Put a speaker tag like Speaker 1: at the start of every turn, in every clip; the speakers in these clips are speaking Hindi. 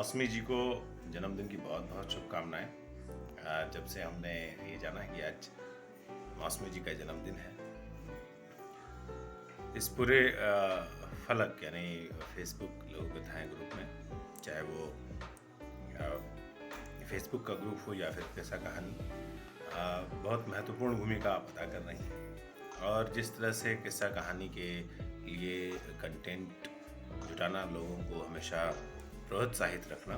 Speaker 1: मौसमी जी को जन्मदिन की बहुत बहुत शुभकामनाएं। जब से हमने ये जाना कि आज मौसमी जी का जन्मदिन है, इस पूरे फलक यानी फेसबुक लोग कथाएं ग्रुप में, चाहे वो फेसबुक का ग्रुप हो या फिर किस्सा कहानी, बहुत महत्वपूर्ण भूमिका आप अदा कर रही हैं। और जिस तरह से किस्सा कहानी के लिए कंटेंट जुटाना, लोगों को हमेशा प्रोत्साहित रखना,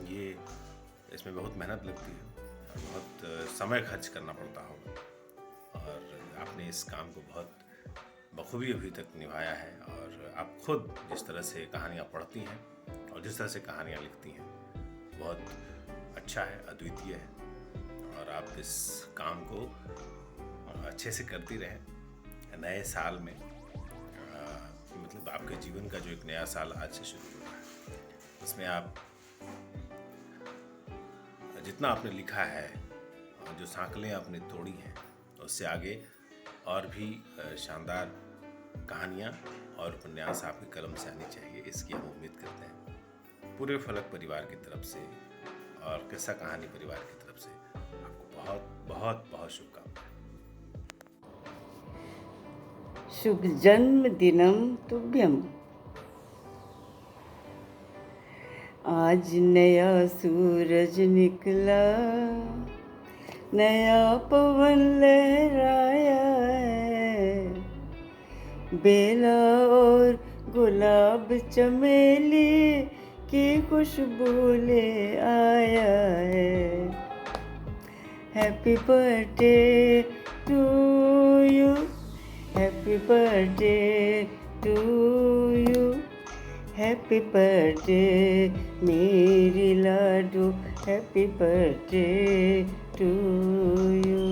Speaker 1: ये इसमें बहुत मेहनत लगती है, बहुत समय खर्च करना पड़ता होगा, और आपने इस काम को बहुत बखूबी अभी तक निभाया है। और आप खुद जिस तरह से कहानियाँ पढ़ती हैं और जिस तरह से कहानियाँ लिखती हैं, बहुत अच्छा है, अद्वितीय है। और आप इस काम को अच्छे से करती रहें। नए साल में मतलब आपके जीवन का जो एक नया साल आज से शुरू हो रहा है, इसमें आप जितना आपने लिखा है और जो सांकलें आपने तोड़ी हैं, उससे आगे और भी शानदार कहानियाँ और उपन्यास आपकी कलम से आनी चाहिए, इसकी हम उम्मीद करते हैं। पूरे फलक परिवार की तरफ से और किस्सा कहानी परिवार की तरफ से आपको बहुत बहुत बहुत शुभकामनाएं।
Speaker 2: शुभ जन्मदिनम तुभ्यम। आज नया सूरज निकला, नया पवन लहराया है, बेला और गुलाब चमेली की खुशबू ले आया है। Happy birthday to you, happy birthday to you, happy birthday मेरी लाडू, हैप्पी बर्थडे टू यू।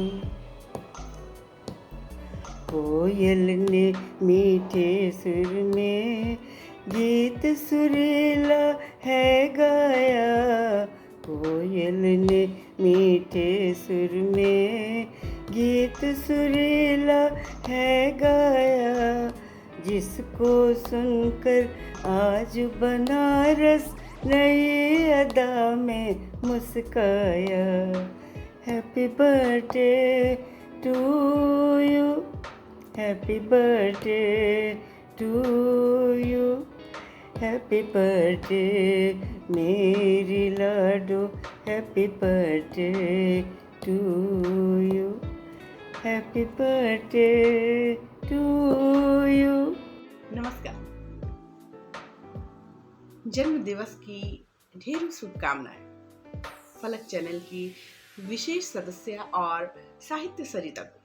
Speaker 2: कोयल ने मीठे सुर में गीत सुरीला है गाया, कोयल ने मीठे सुर में गीत सुरीला है गाया, जिसको सुनकर आज बनारस नई अदा में मुस्काया। Happy birthday to you, happy birthday to you, happy birthday मेरी लाडो, happy birthday to you, happy birthday to you.
Speaker 3: नमस्कार। जन्म दिवस की ढेरों शुभकामनाएं फलक चैनल की विशेष सदस्य और साहित्य सरिता को।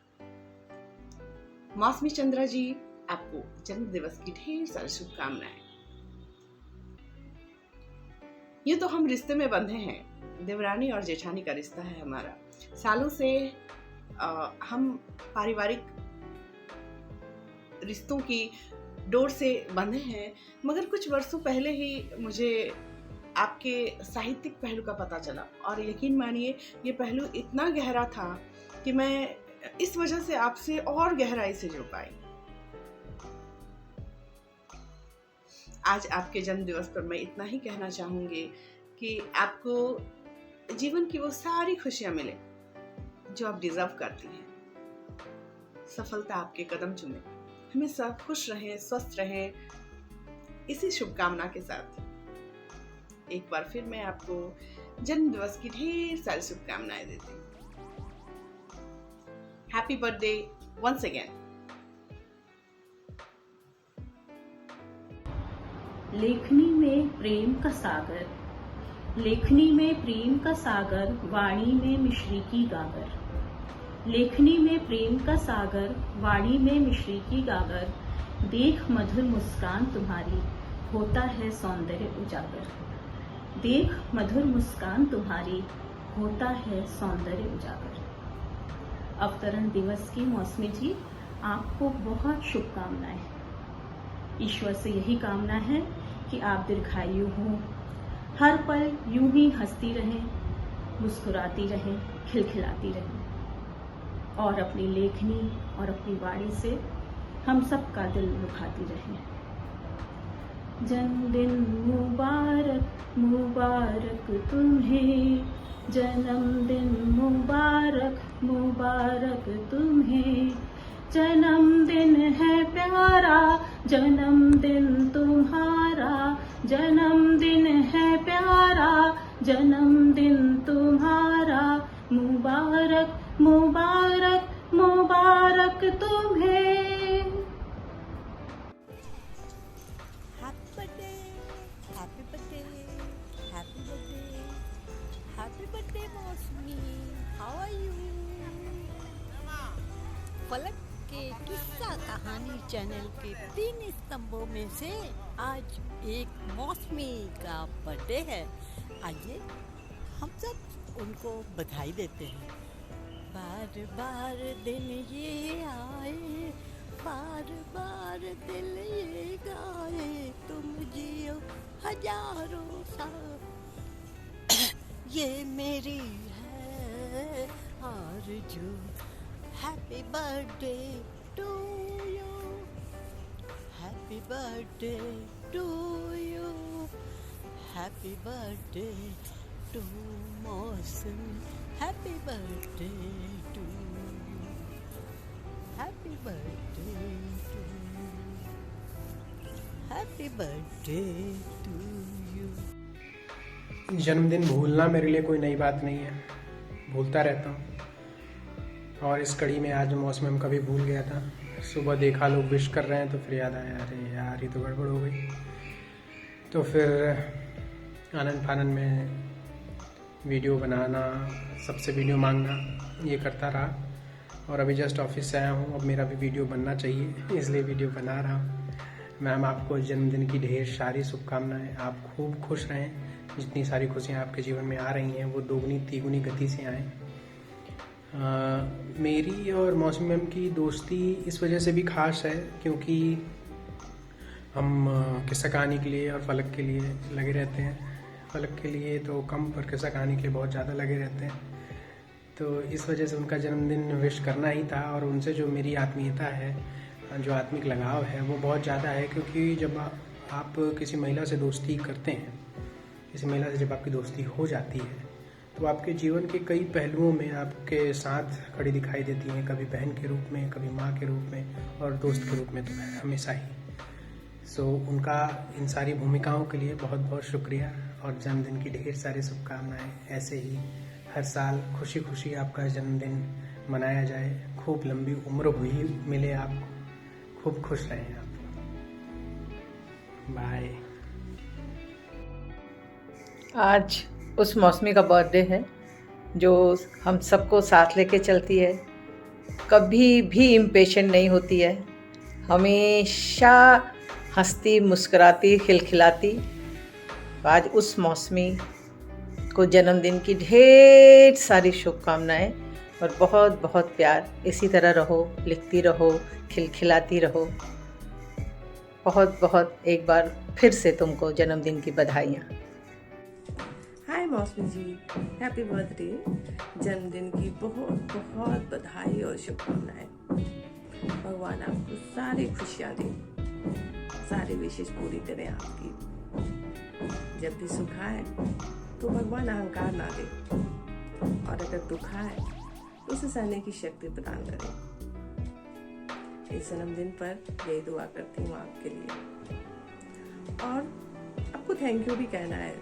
Speaker 3: मौसमी चंद्रा जी, आपको जन्म दिवस की ढेर सारी शुभकामनाएं। ये तो हम रिश्ते में बंधे हैं, देवरानी और जेठानी का रिश्ता है हमारा। सालों से हम पारिवारिक रिश्तों की डोर से बंधे हैं, मगर कुछ वर्षों पहले ही मुझे आपके साहित्यिक पहलू का पता चला, और यकीन मानिए ये पहलू इतना गहरा था कि मैं इस वजह से आपसे और गहराई से जुड़ पाई। आज आपके जन्म दिवस पर मैं इतना ही कहना चाहूंगी कि आपको जीवन की वो सारी खुशियां मिले जो आप डिजर्व करती हैं। सफलता आपके कदम चूमे। हमेशा खुश रहें, स्वस्थ रहें, इसी शुभकामना के साथ एक बार फिर मैं आपको जन्म दिवस की ढेर सारी शुभकामनाएं देती हूँ। Happy birthday once again.
Speaker 4: लेखनी में प्रेम का सागर, लेखनी में प्रेम का सागर, वाणी में मिश्री की गागर। लेखनी में प्रेम का सागर, वाणी में मिश्री की गागर, देख मधुर मुस्कान तुम्हारी, होता है सौंदर्य उजागर। देख मधुर मुस्कान तुम्हारी, होता है सौंदर्य उजागर। अवतरण दिवस की मौसमी जी, आपको बहुत शुभकामनाएं। ईश्वर से यही कामना है कि आप दीर्घायु हों, हर पल यूं ही हंसती रहें, मुस्कुराती रहें, खिलखिलाती रहें, और अपनी लेखनी और अपनी वाणी से हम सब का दिल लुभाती रहें। जन्मदिन मुबारक मुबारक तुम्हें, जन्मदिन मुबारक मुबारक तुम्हें। जन्मदिन है प्यारा जन्मदिन तुम्हारा, जन्मदिन है प्यारा जन्मदिन तुम्हारा। मुबारक मुबारक मुबारक तुम्हें।
Speaker 5: Happy birthday, happy birthday, happy birthday, happy birthday मौसमी, हाउ आर यू? फलक के किस्सा कहानी चैनल के 3 स्तंभों में से आज एक मौसमी का बर्थडे है। आइए हम सब उनको बधाई देते हैं। बार बार दिन ये आए, बार बार दिल ये गाए, तुम जियो हजारों साल, ये मेरी है आरज़ू। Happy birthday to you, happy birthday to you, happy birthday to Mausam, happy birthday to you, happy birthday to, happy birthday to you.
Speaker 6: जन्मदिन भूलना मेरे लिए कोई नई बात नहीं है, भूलता रहता हूँ। और इस कड़ी में आज मौसम कभी भूल गया था। सुबह देखा लोग विश कर रहे हैं तो फिर याद आया, अरे यार ये तो गड़बड़ हो गई। तो फिर आनंद फानंद में वीडियो बनाना, सबसे वीडियो मांगना, ये करता रहा। और अभी जस्ट ऑफिस से आया हूँ, अब मेरा भी वीडियो बनना चाहिए, इसलिए वीडियो बना रहा हूँ। मैम आपको जन्मदिन की ढेर सारी शुभकामनाएं। आप खूब खुश रहें, जितनी सारी खुशियाँ आपके जीवन में आ रही हैं वो दोगुनी तिगुनी गति से आएँ। मेरी और मौसमी मैम की दोस्ती इस वजह से भी ख़ास है क्योंकि हम किस्सा कहानी के लिए और फलक के लिए लगे रहते हैं। फलक के लिए तो कम, पर किस्सा कहानी के लिए बहुत ज़्यादा लगे रहते हैं। तो इस वजह से उनका जन्मदिन विश करना ही था। और उनसे जो मेरी आत्मीयता है, जो आत्मिक लगाव है, वो बहुत ज़्यादा है। क्योंकि जब आप किसी महिला से दोस्ती करते हैं, किसी महिला से जब आपकी दोस्ती हो जाती है तो आपके जीवन के कई पहलुओं में आपके साथ खड़ी दिखाई देती हैं, कभी बहन के रूप में, कभी माँ के रूप में और दोस्त के रूप में तो हमेशा ही। उनका इन सारी भूमिकाओं के लिए बहुत बहुत शुक्रिया और जन्मदिन की ढेर सारी शुभकामनाएं। ऐसे ही हर साल खुशी खुशी आपका जन्मदिन मनाया जाए, खूब लंबी उम्र हुई मिले आपको, खूब खुश रहें आप। बाय।
Speaker 7: आज उस मौसमी का बर्थडे है जो हम सबको साथ लेके चलती है, कभी भी इम्पेशेंट नहीं होती है, हमेशा हंसती मुस्कुराती खिलखिलाती। आज उस मौसमी को जन्मदिन की ढेर सारी शुभकामनाएं और बहुत बहुत प्यार। इसी तरह रहो, लिखती रहो, खिलखिलाती रहो। बहुत बहुत एक बार फिर से तुमको जन्मदिन की बधाइयाँ।
Speaker 8: हाय मौसमी जी, हैप्पी बर्थडे। जन्मदिन की बहुत बहुत बधाई और शुभकामनाएं। भगवान आपको सारी खुशियाँ दें, सारी विशेष पूरी करें आपकी। जब भी सुख आए तो भगवान अहंकार ना दे, और अगर दुख आए तो उसे सहने की शक्ति प्रदान करें। इस जन्मदिन पर यही दुआ करती हूँ आपके लिए। और आपको थैंक यू भी कहना है,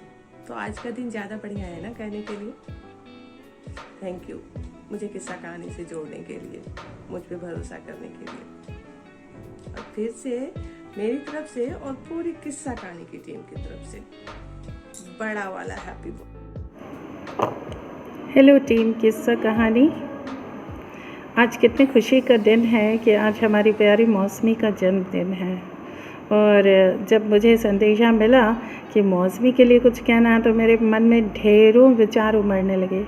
Speaker 8: तो आज का दिन ज़्यादा बढ़िया है ना कहने के लिए। थैंक यू मुझे किस्सा कहानी से जोड़ने के लिए, मुझ पे भरोसा करने के लिए। और फिर से मेरी तरफ से और पूरी किस्सा कहानी की टीम की तरफ से बड़ा वाला हैप्पी बर्थडे।
Speaker 9: हेलो टीम किस्सा कहानी। आज कितनी खुशी का दिन है कि आज हमारी प्यारी मौसमी का जन्मदिन है। और जब मुझे संदेशा मिला कि मौसमी के लिए कुछ कहना है तो मेरे मन में ढेरों विचार उमड़ने लगे।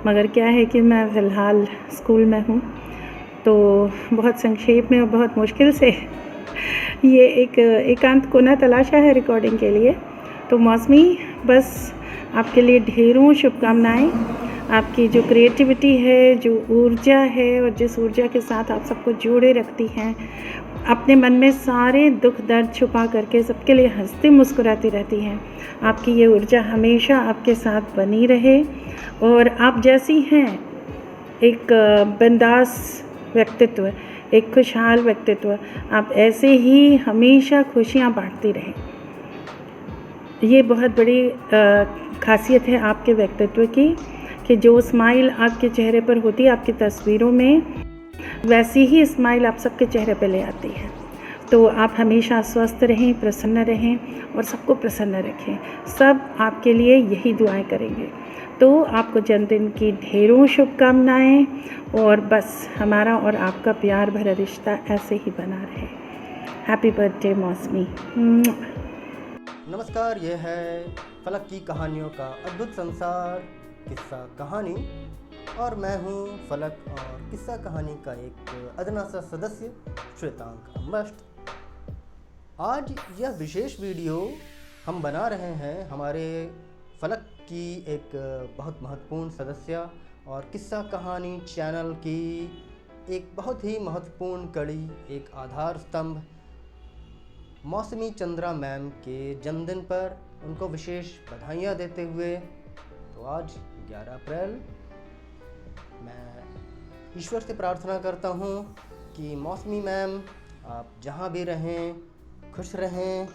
Speaker 9: मगर क्या है कि मैं फ़िलहाल स्कूल में हूँ, तो बहुत संक्षेप में और बहुत मुश्किल से ये एक एकांत कोना तलाशा है रिकॉर्डिंग के लिए। तो मौसमी, बस आपके लिए ढेरों शुभकामनाएं। आपकी जो क्रिएटिविटी है, जो ऊर्जा है और जिस ऊर्जा के साथ आप सबको जोड़े रखती हैं, अपने मन में सारे दुख दर्द छुपा करके सबके लिए हंसती मुस्कुराती रहती हैं। आपकी ये ऊर्जा हमेशा आपके साथ बनी रहे और आप जैसी हैं, एक बिंदास व्यक्तित्व, एक खुशहाल व्यक्तित्व, आप ऐसे ही हमेशा खुशियाँ बांटती रहें। ये बहुत बड़ी खासियत है आपके व्यक्तित्व की कि जो स्माइल आपके चेहरे पर होती है, आपकी तस्वीरों में वैसी ही स्माइल आप सबके चेहरे पे ले आती है। तो आप हमेशा स्वस्थ रहें, प्रसन्न रहें और सबको प्रसन्न रखें। सब आपके लिए यही दुआएं करेंगे। तो आपको जन्मदिन की ढेरों शुभकामनाएं और बस हमारा और आपका प्यार भरा रिश्ता ऐसे ही बना रहे। हैप्पी बर्थडे मौसमी।
Speaker 10: नमस्कार, ये है फलक की कहानियों का अद्भुत संसार किस्सा कहानी और मैं हूँ फलक और किस्सा कहानी का एक अदना सा सदस्य श्वेतांक अम्बस्ट। आज यह विशेष वीडियो हम बना रहे हैं हमारे फलक की एक बहुत महत्वपूर्ण सदस्य और किस्सा कहानी चैनल की एक बहुत ही महत्वपूर्ण कड़ी, एक आधार स्तंभ मौसमी चंद्रा मैम के जन्मदिन पर उनको विशेष बधाइयाँ देते हुए। तो आज 11 अप्रैल, मैं ईश्वर से प्रार्थना करता हूँ कि मौसमी मैम आप जहाँ भी रहें खुश रहें,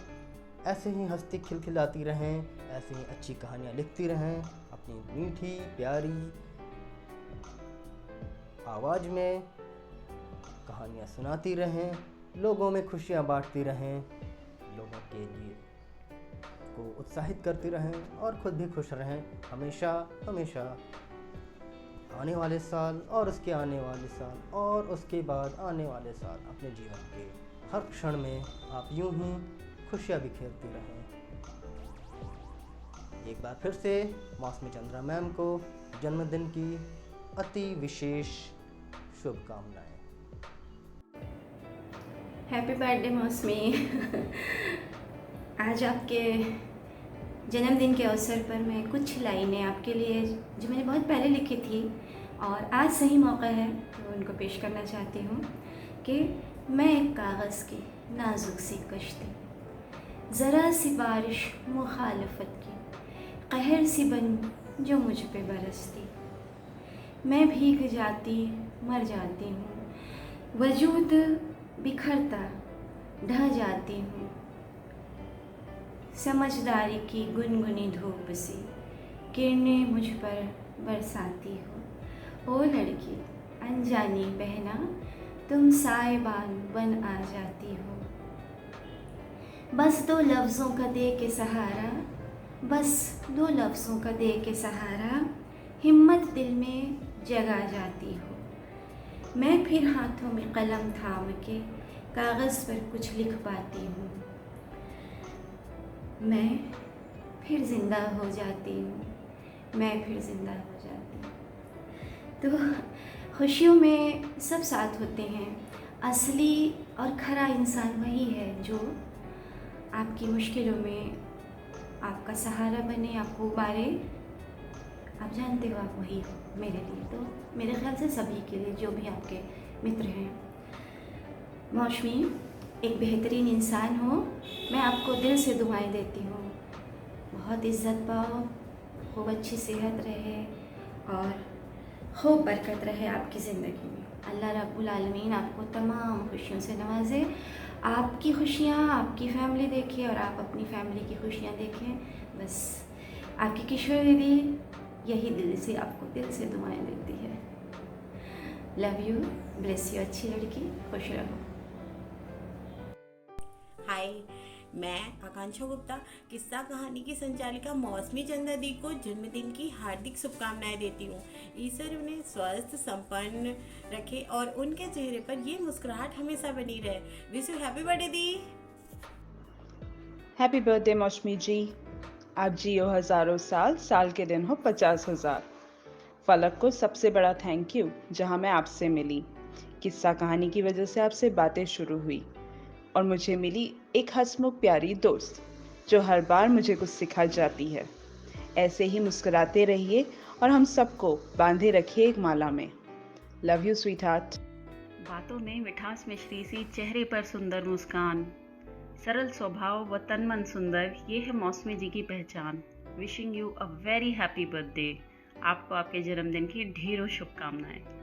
Speaker 10: ऐसे ही हंसती खिलखिलाती रहें, ऐसे ही अच्छी कहानियाँ लिखती रहें, अपनी मीठी प्यारी आवाज़ में कहानियाँ सुनाती रहें, लोगों में खुशियाँ बांटती रहें, लोगों के लिए को उत्साहित करती रहें और खुद भी खुश रहें हमेशा हमेशा। आने वाले साल और उसके आने वाले साल और उसके बाद आने वाले साल, अपने जीवन के हर क्षण में आप यूं ही खुशियाँ बिखेरती रहें। एक बार फिर से मौसमी चंद्रा मैम को जन्मदिन की अति विशेष शुभकामनाएं।
Speaker 11: हैप्पी बर्थडे मौसमी। आज आपके जन्मदिन के अवसर पर मैं कुछ लाइनें आपके लिए जो मैंने बहुत पहले लिखी थी और आज सही मौका है तो उनको पेश करना चाहती हूँ कि मैं एक कागज़ की नाजुक सी कश्ती, ज़रा सी बारिश मुखालफत की, कहर सी बन जो मुझ पे बरसती, मैं भीग जाती मर जाती हूँ, वजूद बिखरता ढह जाती हूँ, समझदारी की गुनगुनी धूप सी किरणें मुझ पर बरसाती हो। ओ लड़की अनजानी बहना, तुम साएबान बन आ जाती हो। बस 2 लफ्ज़ों का दे के सहारा, बस 2 लफ्ज़ों का दे के सहारा, हिम्मत दिल में जगा जाती हो। मैं फिर हाथों में कलम थाम के कागज़ पर कुछ लिख पाती हूँ। मैं फिर ज़िंदा हो जाती हूँ, मैं फिर ज़िंदा हो जाती हूँ। तो खुशियों में सब साथ होते हैं। असली और खरा इंसान वही है जो आपकी मुश्किलों में आपका सहारा बने, आपको उबारे। आप जानते हो आप वही हो मेरे लिए, तो मेरे ख्याल से सभी के लिए जो भी आपके मित्र हैं। मौसमी एक बेहतरीन इंसान हो, मैं आपको दिल से दुआएं देती हूँ। बहुत इज़्ज़त पाओ, खूब अच्छी सेहत रहे और खूब बरकत रहे आपकी ज़िंदगी में। अल्लाह रब्बुल आलमीन आपको तमाम खुशियों से नवाजे, आपकी खुशियाँ आपकी फैमिली देखे और आप अपनी फैमिली की खुशियाँ देखें। बस आपकी किशोर दीदी यही दिल से आपको दिल से दुआएं देती है। लव यू, ब्लेस यू, अच्छी लड़की, खुश रहो।
Speaker 12: हाय, मैं आकांक्षा गुप्ता किस्सा कहानी की संचालिका मौसमी चंद्रा दी को जन्मदिन की हार्दिक शुभकामनाएं देती हूँ। ईश्वर उन्हें स्वस्थ संपन्न रखे और उनके चेहरे पर ये मुस्कुराहट हमेशा बनी रहे। Wish you happy birthday the.
Speaker 13: Happy birthday मौसमी जी, आप जियो हज़ारों साल, साल के दिन हो 50,000। फलक को सबसे बड़ा थैंक यू, जहाँ मैं आपसे मिली। किस्सा कहानी की वजह से आपसे बातें शुरू हुई और मुझे मिली एक हंसमुख प्यारी दोस्त जो हर बार मुझे कुछ सिखा जाती है। ऐसे ही मुस्कुराते रहिए और हम सबको बांधे रखिए एक माला में। Love you sweet heart.
Speaker 4: बातों में मिठास में श्री सी, चेहरे पर सुंदर मुस्कान, सरल स्वभाव व तन मन सुंदर, ये है मौसमी जी की पहचान। Wishing you a very happy birthday. आपको आपके जन्मदिन की ढेरों शुभकामनाएं।